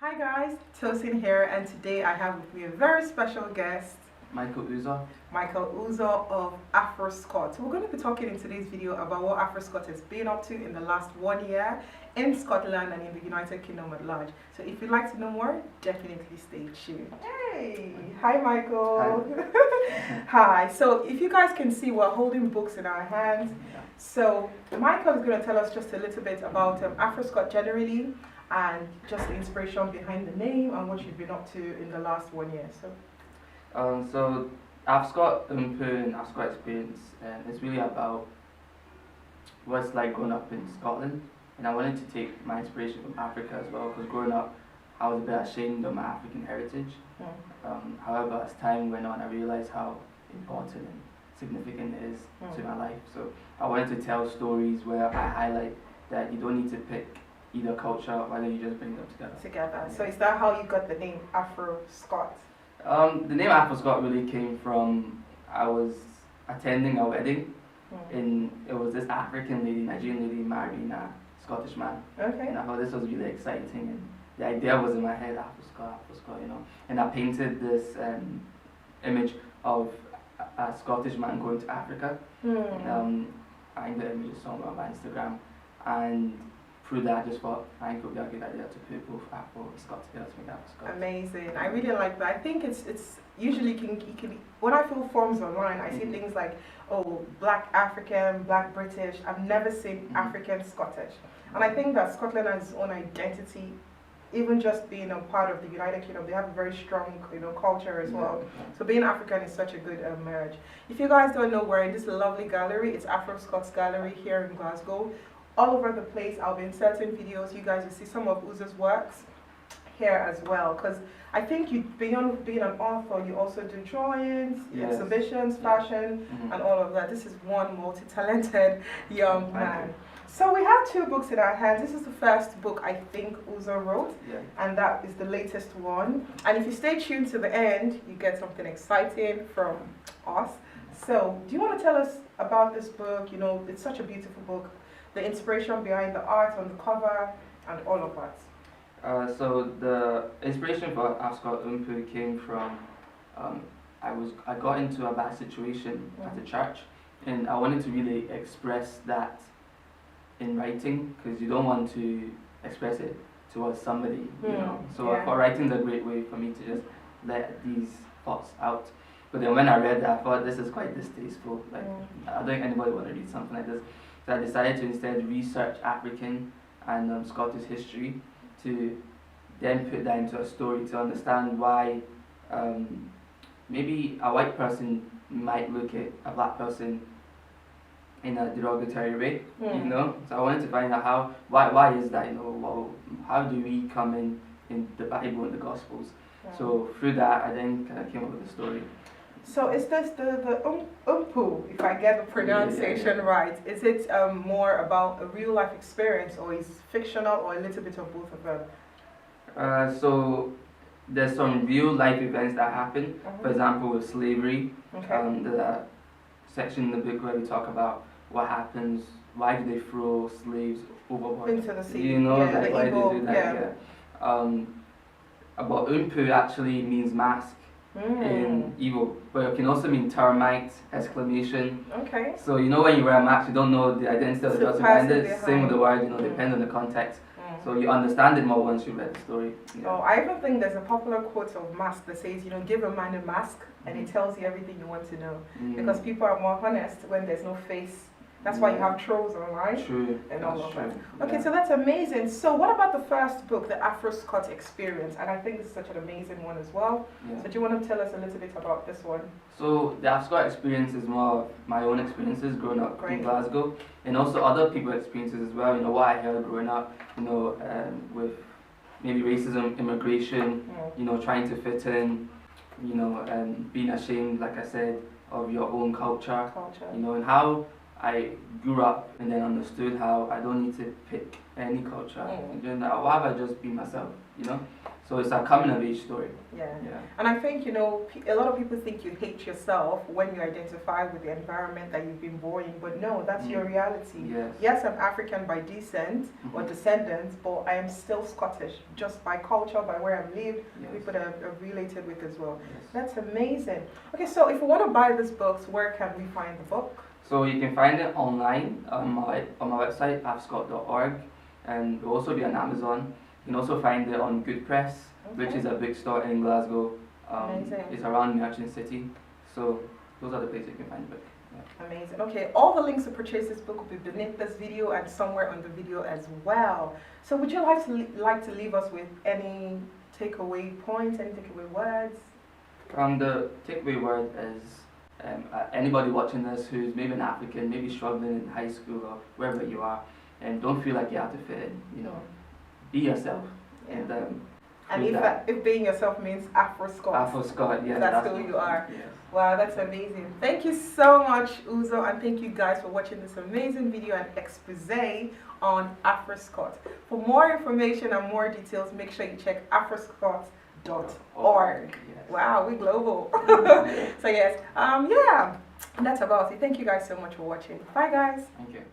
Hi guys, Tosin here, and today I have with me a very special guest, Mkpu. Michael Uzo of Afroscot. So we're going to be talking in today's video about what Afroscot has been up to in the last 1 year in Scotland and in the United Kingdom at large. So if you'd like to know more, definitely stay tuned. Hey, hi Michael. Hi. Hi. So if you guys can see, we're holding books in our hands. So Michael is going to tell us just a little bit about Afroscot generally and just the inspiration behind the name and what you've been up to in the last 1 year. So Afroscot Mkpu and Afroscot experience, and it's really about what it's like growing up in Scotland. And I wanted to take my inspiration from Africa as well, because growing up, I was a bit ashamed of my African heritage. However, as time went on, I realized how important and significant it is to my life. So I wanted to tell stories where I highlight that you don't need to pick either culture, whether you just bring them together. So is that how you got the name Afroscot? The name Afroscot really came from, I was attending a wedding, and it was this African lady, Nigerian lady, marrying a Scottish man. Okay. And I thought this was really exciting, and the idea was in my head, Afroscot, And I painted this image of a Scottish man going to Africa. I think the image is somewhere on my Instagram, and through that, I just thought I think it would be a good idea to put both Afroscot together to make Afroscot. Amazing. I really like that. I think it's usually can when I fill forms online, I see things like, oh, Black African, Black British. I've never seen African Scottish, and I think that Scotland has its own identity. Even just being a part of the United Kingdom, they have a very strong, culture as well. So being African is such a good marriage. If you guys don't know, we're in this lovely gallery. It's Afroscot Gallery here in Glasgow. All over the place, I'll be inserting videos. You guys will see some of Uzo's works here as well. Because I think you, beyond being an author, you also do drawings, exhibitions, fashion, and all of that. This is one multi-talented young man. So we have two books in our hands. This is the first book I think Uzo wrote, and that is the latest one. And if you stay tuned to the end, you get something exciting from us. So do you want to tell us about this book? It's such a beautiful book. The inspiration behind the art on the cover and all of that. So the inspiration for Afroscot Mkpu came from I got into a bad situation at the church, and I wanted to really express that in writing, because you don't want to express it towards somebody, So I thought writing is a great way for me to just let these thoughts out. But then when I read that, I thought this is quite distasteful. I don't think anybody want to read something like this. So I decided to instead research African and Scottish history to then put that into a story to understand why maybe a white person might look at a black person in a derogatory way, So I wanted to find out why is that, how do we come in the Bible and the Gospels? So through that, I then kind of came up with the story. So is this the Mkpu, if I get the pronunciation right? Is it more about a real life experience, or is it fictional, or a little bit of both of them? So there's some real life events that happen. For example, with slavery. There's a section in the book where we talk about what happens, why do they throw slaves overboard into the sea? Why they do that. But Mkpu actually means mask in Igbo, but it can also mean termite, exclamation. Okay. So when you wear a mask, you don't know the identity of the person behind it. Same with the word, depends on the context. So you understand it more once you read the story. Oh, I even think there's a popular quote of mask that says, give a man a mask and it tells you everything you want to know. Because people are more honest when there's no face. That's why you have trolls online and all of that. Okay, so that's amazing. So what about the first book, the Afroscot Experience? And I think this is such an amazing one as well. So do you want to tell us a little bit about this one? So the Afroscot Experience is more of my own experiences growing up in Glasgow, and also other people's experiences as well. What I heard growing up, with maybe racism, immigration, trying to fit in, and being ashamed, like I said, of your own culture. And how I grew up and then understood how I don't need to pick any culture. Why would I just be myself, you know? So it's a coming of age story. Yeah. And I think, you know, a lot of people think you hate yourself when you identify with the environment that you've been born in, but no, that's your reality. Yes, I'm African by descent or descendants, but I am still Scottish, just by culture, by where I've lived, people that I've related with as well. That's amazing. Okay, so if we want to buy this books, where can we find the book? So you can find it online on my website, afroscot.org, and it will also be on Amazon. You can also find it on Good Press, which is a bookstore in Glasgow. It's around Merchant City. So those are the places you can find the book. Yeah. Amazing. Okay, all the links to purchase this book will be beneath this video and somewhere on the video as well. So would you like to leave us with any takeaway points, any takeaway words? The takeaway word is anybody watching this who's maybe an African, maybe struggling in high school or wherever you are, and don't feel like you have to fit in, you know. Be yourself. And if being yourself means Afroscot. Afroscot, yeah. That's who you are. Yes. Wow, that's amazing. Thank you so much, Uzo, and thank you guys for watching this amazing video and expose on Afroscot. For more information and more details, make sure you check afroscot.org. Yes. Wow, we're global. So yes, that's about it. Thank you guys so much for watching. Bye guys. Thank you.